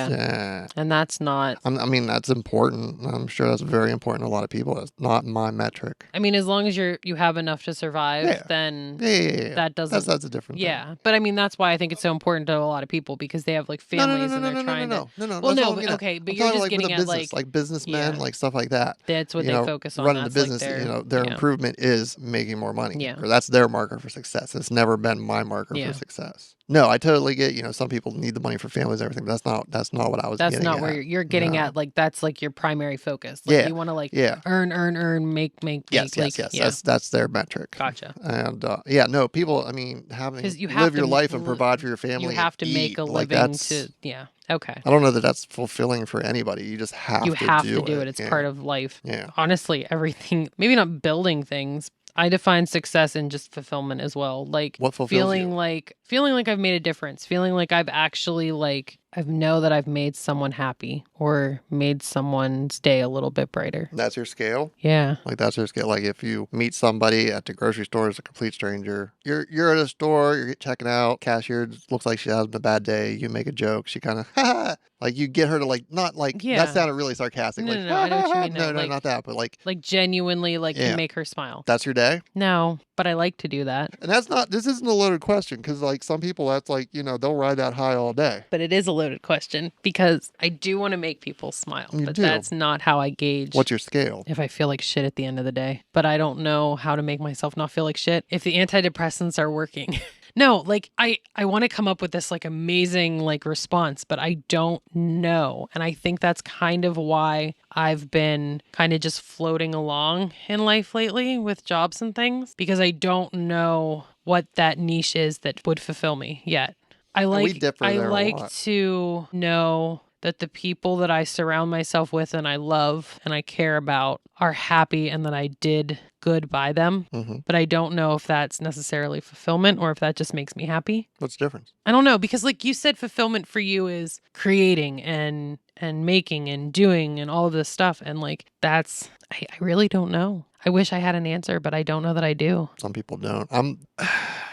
and that's not. I mean, that's important. I'm sure that's very important to a lot of people. That's not my metric. I mean, as long as you have enough to survive, then that doesn't. That's a different thing. Yeah, but I mean, that's why I think it's so important to a lot of people, because they have like No, no, families no, and no, they're no, no, trying no, to. no, no. Well, That's no, not what I but mean. okay, but I'm you're talking just like with getting a at business, like businessmen, yeah. like stuff like that. That's what they focus on. Running the That's like business, their their yeah. improvement is making more money. Yeah. Or that's their marker for success. It's never been my marker Yeah. for success. No, I totally get, some people need the money for families and everything, but that's not what I was That's getting not at. where you're getting No. at. Like that's like your primary focus. Like Yeah. you want to like Yeah. earn, make. Yes, Like, yes. yeah. That's their metric. Gotcha. And no, people, I mean, having 'Cause you have live to your life and provide for your family. You have to and make eat, a like living that's, yeah. Okay. I don't know that that's fulfilling for anybody. You just have You to have do to do it. it. It's part of life. Yeah. Honestly, everything, maybe not building things. I define success in just fulfillment as well. Like What fulfills feeling you? like I've made a difference. Feeling like I've actually like I know that I've made someone happy or made someone's day a little bit brighter. That's your scale? Yeah. Like that's your scale. Like if you meet somebody at the grocery store as a complete stranger, you're at a store, you're checking out, cashier looks like she has a bad day, you make a joke, she kind of like you get her to like not like Yeah. that sounded really sarcastic. No, Like no, I know what you mean. no, No, like, not that, but like genuinely like Yeah. can make her smile. that's your day. No, but I like to do that. And that's not. This isn't a loaded question because like some people that's like they'll ride that high all day. But it is a loaded question because I do want to make people smile. You But do. that's not how I gauge What's your scale? if I feel like shit at the end of the day. But I don't know how to make myself not feel like shit if the antidepressants are working. No, like I want to come up with this like amazing like response, but I don't know. And I think that's kind of why I've been kind of just floating along in life lately with jobs and things because I don't know what that niche is that would fulfill me yet. I we differ I there a like lot. to know that the people that I surround myself with and I love and I care about are happy and that I did good by them. Mm-hmm. But I don't know if that's necessarily fulfillment or if that just makes me happy. What's the difference? I don't know because like you said, fulfillment for you is creating and making and doing and all of this stuff. And like that's, I really don't know. I wish I had an answer, but I don't know that I do. Some people don't.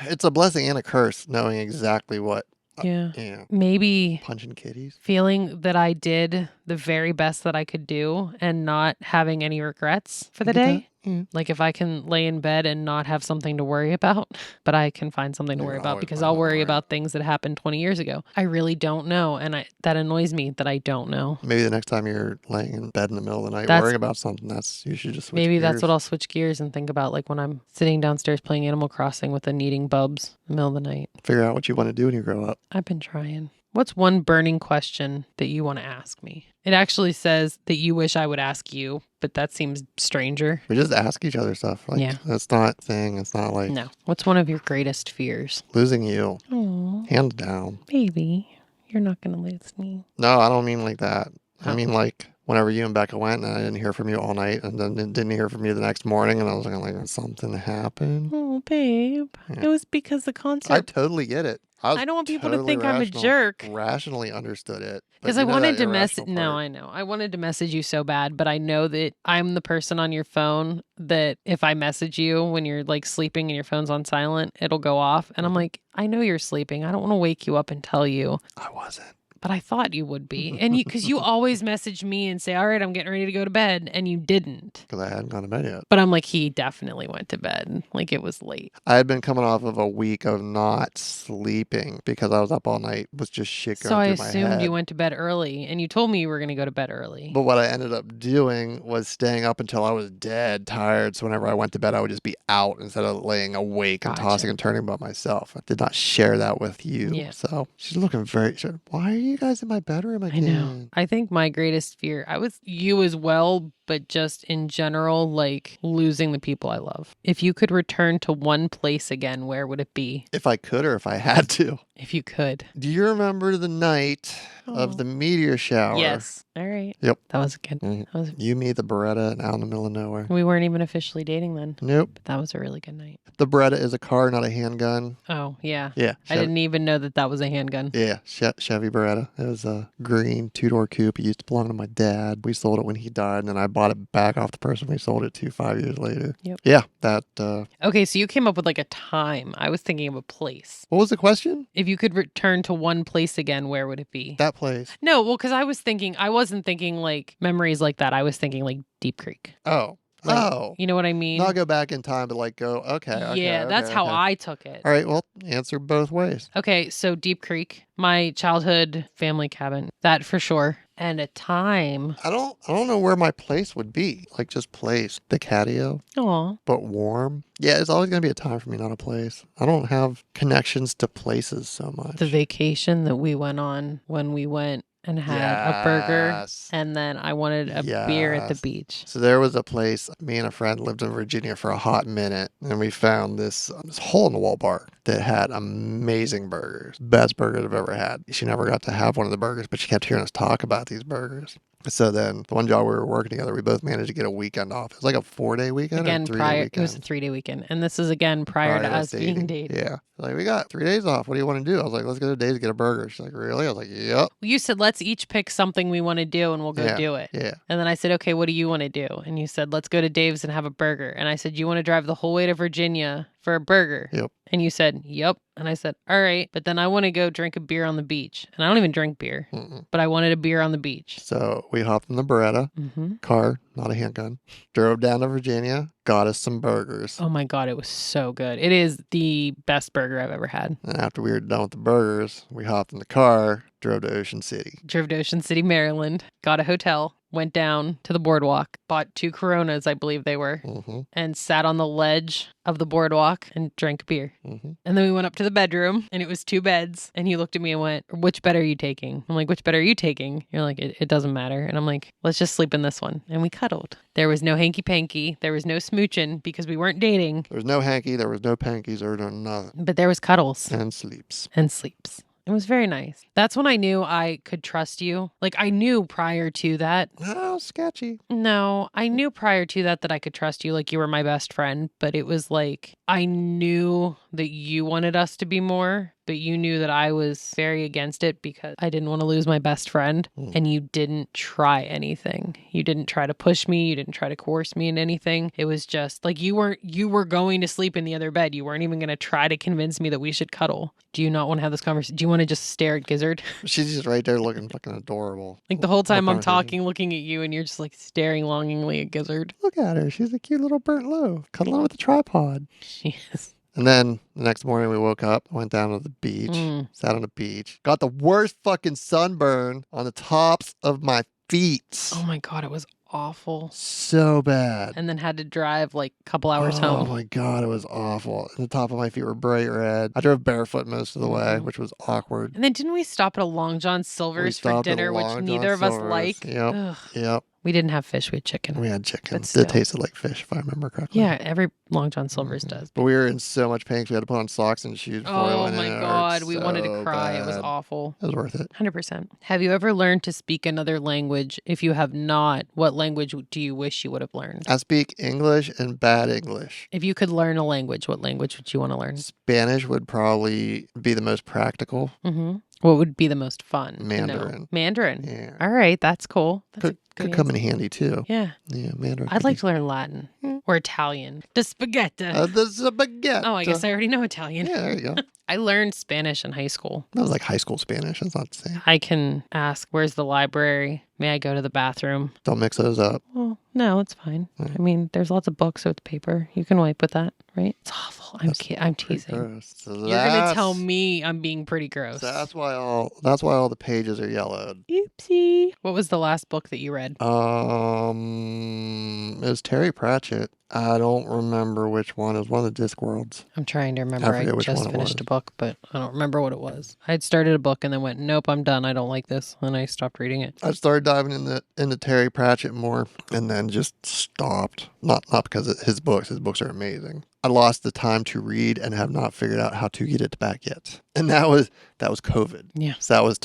It's a blessing and a curse knowing exactly what. Yeah. Yeah. Maybe Punching kitties. feeling that I did the very best that I could do and not having any regrets for the day. Yeah. Like if I can lay in bed and not have something to worry about, but I can find something to You worry can about always because find I'll something to worry worry about things that happened 20 years ago. I really don't know. And that annoys me that I don't know. Maybe the next time you're laying in bed in the middle of the night That's- worrying about something, you should just switch Maybe gears. that's what I'll switch gears and think about like when I'm sitting downstairs playing Animal Crossing with a kneading bubs in the middle of the night. Figure out what you want to do when you grow up. I've been trying. What's one burning question that you want to ask me? It actually says that you wish I would ask you, but that seems stranger. We just ask each other stuff. Like, Yeah. It's not thing. It's not like No. What's one of your greatest fears? losing you. Oh, Hands down. baby, you're not going to lose me. No, I don't mean like that. I Oh. mean like whenever you and Becca went and I didn't hear from you all night and then didn't hear from you the next morning and I was like something happened. Oh, babe. Yeah. It was because the concert. I totally get it. I don't want people to totally think I'm a rational- jerk. Rationally understood it. but Because you I know wanted that to message. irrational No, part. I know. I wanted to message you so bad, but I know that I'm the person on your phone that if I message you when you're like sleeping and your phone's on silent, it'll go off. And I'm like, I know you're sleeping. I don't want to wake you up and tell you. I wasn't. But I thought you would be. And because you always message me and say, all right, I'm getting ready to go to bed. And you didn't. Because I hadn't gone to bed yet. But I'm like, he definitely went to bed. Like it was late. I had been coming off of a week of not sleeping because I was up all night with just shit going So I through my assumed head. you went to bed early. And you told me you were going to go to bed early. But what I ended up doing was staying up until I was dead tired. So whenever I went to bed, I would just be out instead of laying awake and Gotcha. tossing and turning by myself. I did not share that with you. Yeah. So she's looking very. Why are you guys in my bedroom I again? know. I think my greatest fear, I was you as well, but just in general, like losing the people I love. If you could return to one place again, where would it be? If I could or if I had to. If you could. Do you remember the night of the meteor shower? Yes. All right. Yep. That was good. Mhm. That was. You, me, the Beretta, and out in the middle of nowhere. We weren't even officially dating then. Nope. But that was a really good night. The Beretta is a car, not a handgun. Oh, yeah. Yeah. I didn't even know that was a handgun. Yeah, Chevy Beretta. It was a green two-door coupe. It used to belong to my dad. We sold it when he died, and then I bought it back off the person we sold it to 5 years later. Yep. Yeah, that... Okay, so you came up with like a time. I was thinking of a place. What was the question? If you could return to one place again, where would it be? That place. No, well, because I wasn't thinking like memories like that. I was thinking like Deep Creek. Oh, Like, Oh. you know what I mean? Not go back in time, but like go, okay. Yeah, that's how I took it. All right, well, answer both ways. Okay, so Deep Creek, my childhood family cabin, that for sure. And a time. I don't know where my place would be. Like just place. The catio, Aw. but warm. Yeah, it's always gonna be a time for me, not a place. I don't have connections to places so much. The vacation that we went on when we went and had a burger, and then I wanted a beer at the beach. So there was a place, me and a friend lived in Virginia for a hot minute, and we found this hole-in-the-wall bar that had amazing burgers. Best burgers I've ever had. She never got to have one of the burgers, but she kept hearing us talk about these burgers. So then the one job we were working together, we both managed to get a weekend off. It was like a 4-day weekend. Again, or 3-day prior, weekend. it was a 3-day weekend. And this is again prior to us being dating. Yeah. Like, we got 3 days off. What do you want to do? I was like, let's go to Dave's to get a burger. She's like, really? I was like, yep. You said, let's each pick something we want to do and we'll go do it. Yeah. And then I said, okay, what do you want to do? And you said, let's go to Dave's and have a burger. And I said, you want to drive the whole way to Virginia for a burger? Yep. And you said, yep. And I said, all right, but then I want to go drink a beer on the beach. And I don't even drink beer, but I wanted a beer on the beach. So we hopped in the Beretta car, not a handgun, drove down to Virginia, got us some burgers. Oh my God, it was so good. It is the best burger I've ever had. And after we were done with the burgers, we hopped in the car, drove to Ocean City. Drove to Ocean City, Maryland, got a hotel, went down to the boardwalk, bought 2 Coronas, I believe they were, and sat on the ledge of the boardwalk and drank beer. And then we went up to the bedroom and it was 2 beds. And he looked at me and went, which bed are you taking? I'm like, which bed are you taking? You're like, it doesn't matter. And I'm like, let's just sleep in this one. And we cuddled. There was no hanky panky. There was no smooching because we weren't dating. There was no hanky. There was no pankies. There was no nothing. But there was cuddles. And sleeps. And sleeps. It was very nice. That's when I knew I could trust you. Like, I knew prior to that. Oh, sketchy. No, I knew prior to that I could trust you. Like, you were my best friend. But it was like, I knew that you wanted us to be more. But you knew that I was very against it because I didn't want to lose my best friend. And you didn't try anything. You didn't try to push me. You didn't try to coerce me in anything. It was just like you were going to sleep in the other bed. You weren't even going to try to convince me that we should cuddle. Do you not want to have this conversation? Do you want to just stare at Gizzard? She's just right there looking fucking adorable. Like the whole time I'm talking, looking at you, and you're just like staring longingly at Gizzard. Look at her. She's a cute little burnt loaf. Cuddling with a tripod. She is. And then the next morning we woke up, went down to the beach, sat on the beach, got the worst fucking sunburn on the tops of my feet. Oh my God, it was awful. So bad. And then had to drive like a couple hours home. Oh my God, it was awful. And the top of my feet were bright red. I drove barefoot most of the way, which was awkward. And then didn't we stop at a Long John Silver's for dinner, which neither of us like? Yep. Ugh. Yep. We didn't have fish, we had chicken. We had chicken. But still. It tasted like fish, if I remember correctly. Yeah, every Long John Silver's does. But we were in so much pain because we had to put on socks and shoes. Oh my God, we wanted to cry. It was awful. It was worth it. 100%. Have you ever learned to speak another language? If you have not, what language do you wish you would have learned? I speak English and bad English. If you could learn a language, what language would you want to learn? Spanish would probably be the most practical. What would be the most fun? Mandarin. Mandarin. Yeah. All right, that's cool. That's could come in handy too. Yeah. Yeah, Mandarin. I'd like to learn Latin or Italian. The spaghetti. The spaghetti. Oh, I guess I already know Italian. Yeah, there you go. I learned Spanish in high school. That was like high school Spanish. That's not the same. I can ask, where's the library? May I go to the bathroom? Don't mix those up. Well, no, it's fine. I mean, there's lots of books with paper. You can wipe with that, right? It's awful. I'm teasing. So You're going to tell me I'm being pretty gross. So that's why all the pages are yellowed. Oopsie. What was the last book that you read? It was Terry Pratchett. I don't remember which one. It was one of the Discworlds. I'm trying to remember. I just finished a book, but I don't remember what it was. I had started a book and then went, nope, I'm done. I don't like this. And I stopped reading it. I started diving into Terry Pratchett more and then just stopped. Not because of his books. His books are amazing. I lost the time to read and have not figured out how to get it back yet. And that was COVID. Yeah. So that was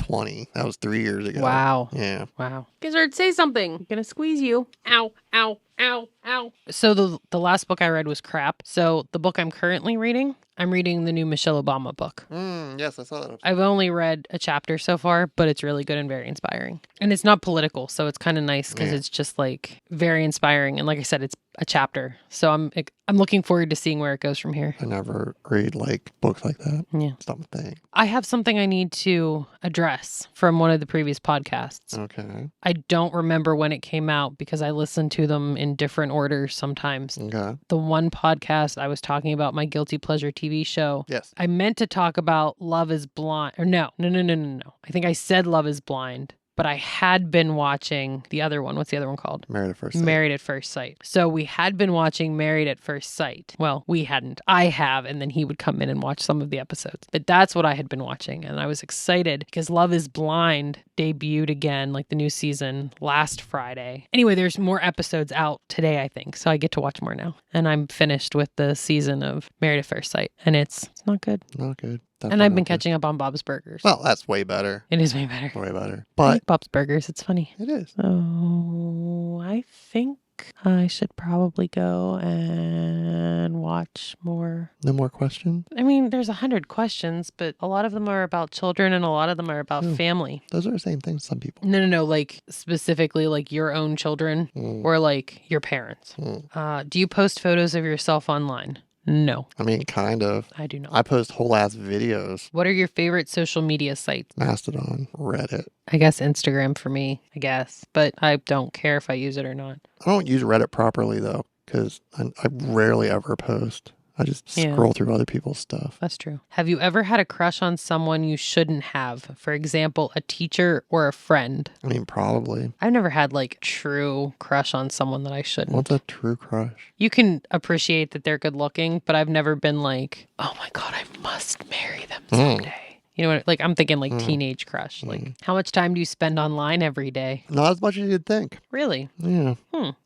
3 years ago. Wow. Yeah. Wow. Gizzard, say something. I'm gonna squeeze you. Ow, ow, ow, ow. So the last book I read was crap. So the book I'm currently reading, I'm reading the new Michelle Obama book. Yes, I saw that. I've only read a chapter so far, but it's really good and very inspiring. And it's not political, so it's kind of nice because it's just like very inspiring. And like I said, a chapter. So I'm looking forward to seeing where it goes from here. I never read like books like that. Yeah. It's not my thing. I have something I need to address from one of the previous podcasts. Okay. I don't remember when it came out because I listen to them in different orders sometimes. Okay. The one podcast I was talking about my guilty pleasure TV show. Yes. I meant to talk about Love is Blind. Or no. I think I said Love is Blind. But I had been watching the other one. What's the other one called? Married at First Sight. Married at First Sight. So we had been watching Married at First Sight. Well, we hadn't. I have, and then he would come in and watch some of the episodes. But that's what I had been watching, and I was excited because Love is Blind debuted again, like the new season, last Friday. Anyway, there's more episodes out today, I think, so I get to watch more now. And I'm finished with the season of Married at First Sight, and it's not good. Not good. And I've been catching up on Bob's Burgers. Well, that's way better. It is way better. Way better. I But like Bob's Burgers. It's funny. it is. Oh, I think I should probably go and watch more. No more questions? I mean, there's 100 questions, but a lot of them are about children and a lot of them are about Ooh. family. Those are the same things some people. No. Like specifically like your own children or like your parents. Do you post photos of yourself online? No, I mean, kind of. I do not. I post whole ass videos. What are your favorite social media sites? Mastodon, Reddit. I guess Instagram for me, I guess. But I don't care if I use it or not. I don't use Reddit properly though, because I rarely ever post. I just scroll through other people's stuff. That's true. Have you ever had a crush on someone you shouldn't have? For example, a teacher or a friend? I mean, probably. I've never had like true crush on someone that I shouldn't. What's a true crush? You can appreciate that they're good looking, but I've never been like, oh my God, I must marry them someday. You know what? Like I'm thinking like teenage crush. Like how much time do you spend online every day? Not as much as you'd think. Really? Yeah.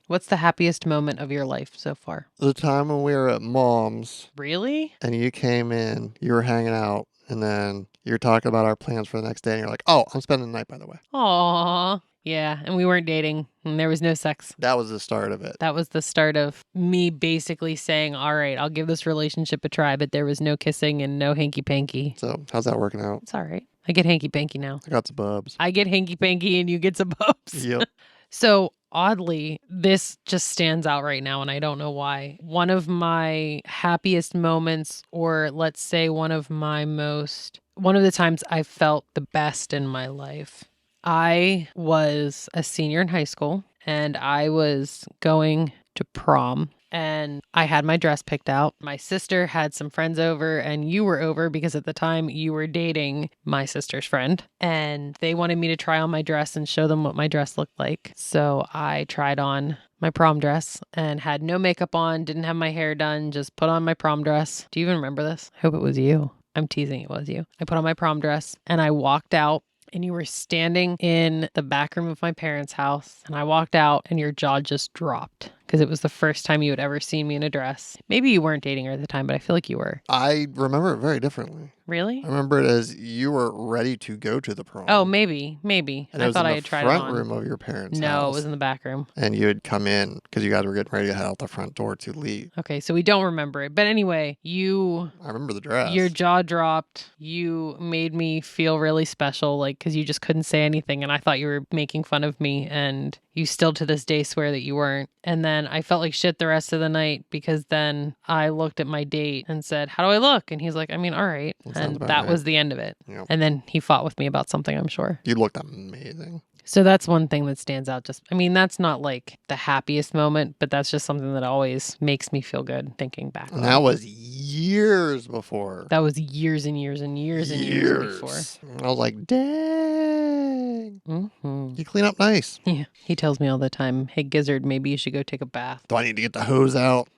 What's the happiest moment of your life so far? The time when we were at Mom's Really? and you came in, you were hanging out, and then you're talking about our plans for the next day, and you're like, oh, I'm spending the night, by the way. Aw. Yeah, and we weren't dating, and there was no sex. That was the start of it. That was the start of me basically saying, all right, I'll give this relationship a try, but there was no kissing and no hanky-panky. So, how's that working out? It's all right. I get hanky-panky now. I got some bubs. I get hanky-panky and you get some bubs. Yep. So, oddly, this just stands out right now, and I don't know why. One of my happiest moments, or let's say one of the times I felt the best in my life. I was a senior in high school and I was going to prom and I had my dress picked out. My sister had some friends over and you were over because at the time you were dating my sister's friend and they wanted me to try on my dress and show them what my dress looked like. So I tried on my prom dress and had no makeup on, didn't have my hair done, just put on my prom dress. Do you even remember this? I hope it was you. I'm teasing, it was you. I put on my prom dress and I walked out. And you were standing in the back room of my parents' house. And I walked out and your jaw just dropped because it was the first time you had ever seen me in a dress. Maybe you weren't dating her at the time, but I feel like you were. I remember it very differently. Really? I remember it as you were ready to go to the prom. Oh, maybe. And I thought I had tried it on. it was in the front room of your parents' house. No, it was in the back room. And you had come in because you guys were getting ready to head out the front door to leave. Okay, so we don't remember it. But anyway, I remember the dress. Your jaw dropped. You made me feel really special, like, because you just couldn't say anything. And I thought you were making fun of me. And you still to this day swear that you weren't. And then I felt like shit the rest of the night because then I looked at my date and said, how do I look? And he's like, I mean, all right. And that was the end of it. Yep. And then he fought with me about something, I'm sure. You looked amazing. So that's one thing that stands out. That's not like the happiest moment, but that's just something that always makes me feel good thinking back. And that was years before. That was years and years and years and years before. I was like, dang. Mm-hmm. You clean up nice. Yeah. He tells me all the time, hey, Gizzard, maybe you should go take a bath. Do I need to get the hose out?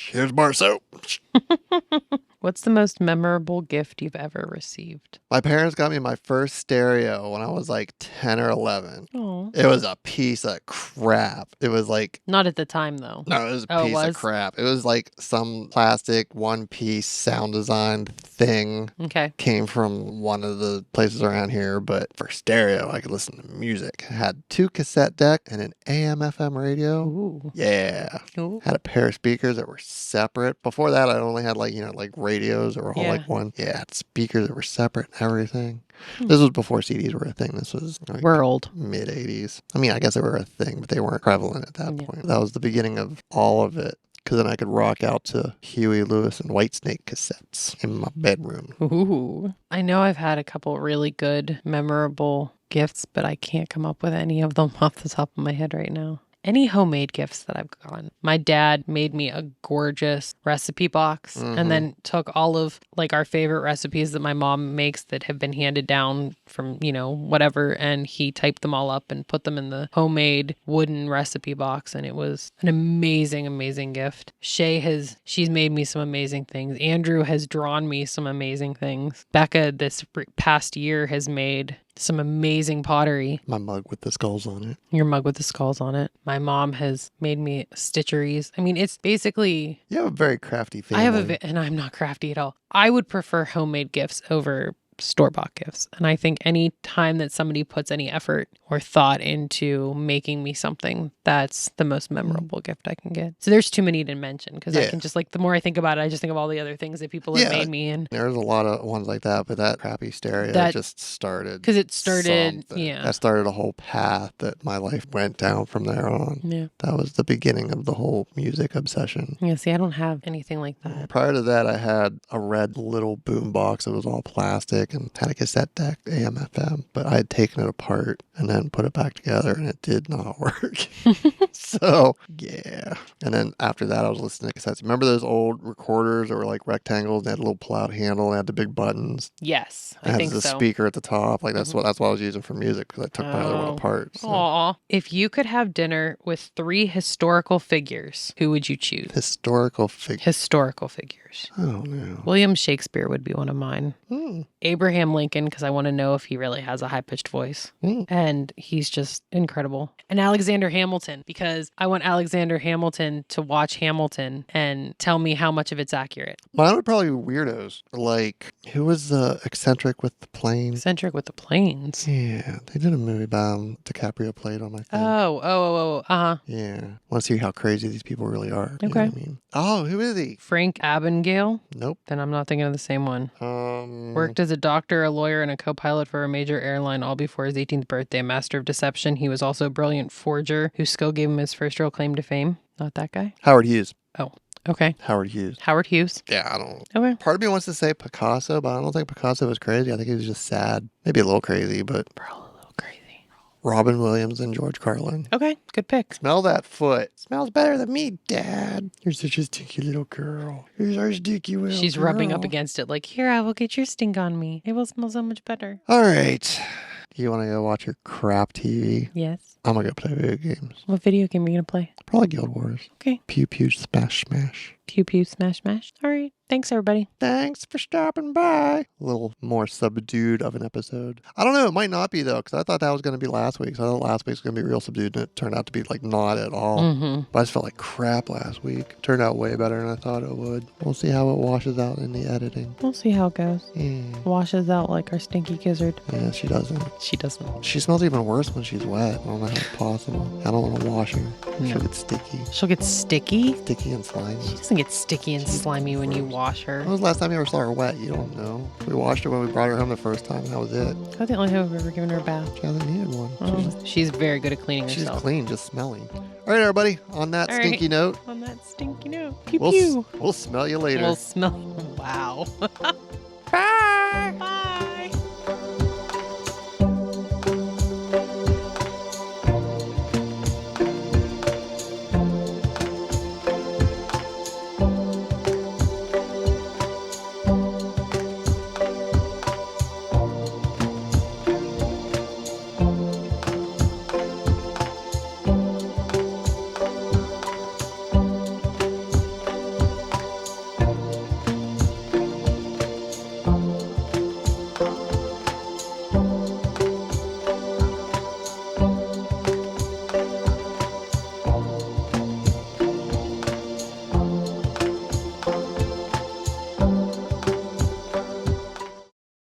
Here's bar soap. What's the most memorable gift you've ever received? My parents got me my first stereo when I was like 10 or 11. Oh. It was a piece of crap. It was like... Not at the time, though. No, it was a piece of crap. It was like some plastic one-piece sound design thing. Okay. Came from one of the places around here, but for stereo, I could listen to music. I had 2 cassette deck and an AM/FM radio. Ooh. Yeah. Ooh. Had a pair of speakers that were separate. Before that, I only had like radios that were all Yeah. like one. Yeah, I had speakers that were separate and everything. This was before CDs were a thing. This was like We're old. mid 80s. I mean, I guess they were a thing, but they weren't prevalent at that Yeah. point. That was the beginning of all of it. Because then I could rock out to Huey Lewis and Whitesnake cassettes in my bedroom. Ooh. I know I've had a couple really good, memorable gifts, but I can't come up with any of them off the top of my head right now. Any homemade gifts that I've gotten. My dad made me a gorgeous recipe box and then took all of like our favorite recipes that my mom makes that have been handed down from, whatever. And he typed them all up and put them in the homemade wooden recipe box. And it was an amazing, amazing gift. She's made me some amazing things. Andrew has drawn me some amazing things. Becca this past year has made some amazing pottery. My mug with the skulls on it. Your mug with the skulls on it. My mom has made me stitcheries. I mean, it's basically... You have a very crafty family. I have and I'm not crafty at all. I would prefer homemade gifts over store-bought gifts. And I think any time that somebody puts any effort or thought into making me something, that's the most memorable gift I can get. So there's too many to mention because I can just the more I think about it, I just think of all the other things that people have made me. And there's a lot of ones like that, but that crappy stereo that just started. Because it started, something. That started a whole path that my life went down from there on. Yeah. That was the beginning of the whole music obsession. Yeah, see, I don't have anything like that. Prior to that, I had a red little boom box. It was all plastic and had a cassette deck, AM/FM, but I had taken it apart and then put it back together and it did not work. So, yeah. And then after that, I was listening to cassettes. Remember those old recorders that were like rectangles? They had a little plowed handle. They had the big buttons. Yes, I think so. It had the speaker at the top. Like that's what I was using for music because I took my other one apart. So. Aw. If you could have dinner with 3 historical figures, who would you choose? Historical figures. Historical figures. I don't know. William Shakespeare would be one of mine. Abraham Lincoln, because I want to know if he really has a high-pitched voice. And he's just incredible. And Alexander Hamilton, because I want Alexander Hamilton to watch Hamilton and tell me how much of it's accurate. Mine would probably be weirdos. Like, who was the eccentric with the plane? Eccentric with the planes. Yeah, they did a movie about him. DiCaprio played on my thing. Oh. Yeah. Want to see how crazy these people really are. Okay. You know what I mean? Oh, who is he? Frank Abagnale? Nope. Then I'm not thinking of the same one. Worked as a doctor, a lawyer, and a co-pilot for a major airline all before his 18th birthday. A master of deception. He was also a brilliant forger whose skill gave him his first real claim to fame. Not that guy? Howard Hughes. Oh, okay. Howard Hughes. Howard Hughes. Yeah, I don't. Okay. Part of me wants to say Picasso, but I don't think Picasso was crazy. I think he was just sad. Maybe a little crazy, but. Probably a little crazy. Robin Williams and George Carlin. Okay, good pick. Smell that foot. Smells better than me, Dad. You're such a stinky little girl. You're such a stinky little She's girl. rubbing up against it like, here, I will get your stink on me. It will smell so much better. All right. Do you want to go watch your crap TV? Yes. I'm going to go play video games. What video game are you going to play? Probably Guild Wars. Okay. Pew Pew Smash Smash. Pew Pew Smash Smash. All right. Thanks, everybody. Thanks for stopping by. A little more subdued of an episode. I don't know. It might not be, though, because I thought that was going to be last week. So I thought last week was going to be real subdued, and it turned out to be, like, not at all. But I just felt like crap last week. Turned out way better than I thought it would. We'll see how it washes out in the editing. We'll see how it goes. Yeah. Washes out like our stinky gizzard. Yeah, she doesn't. She doesn't. She smells even worse when she's wet. I don't know how it's possible. I don't want to wash her. She'll get sticky. She'll get sticky? Sticky and slimy. She doesn't get sticky and slimy when you wash her. When was the last time you ever saw her wet? You don't know. We washed her when we brought her home the first time, and that was it. That's the only time I've ever given her a bath. She hasn't needed one. She's very good at cleaning She's herself. clean, just smelly. All right, everybody. On that stinky note. On that stinky note. Pew pew. We'll smell you later. We'll smell. Wow. Bye.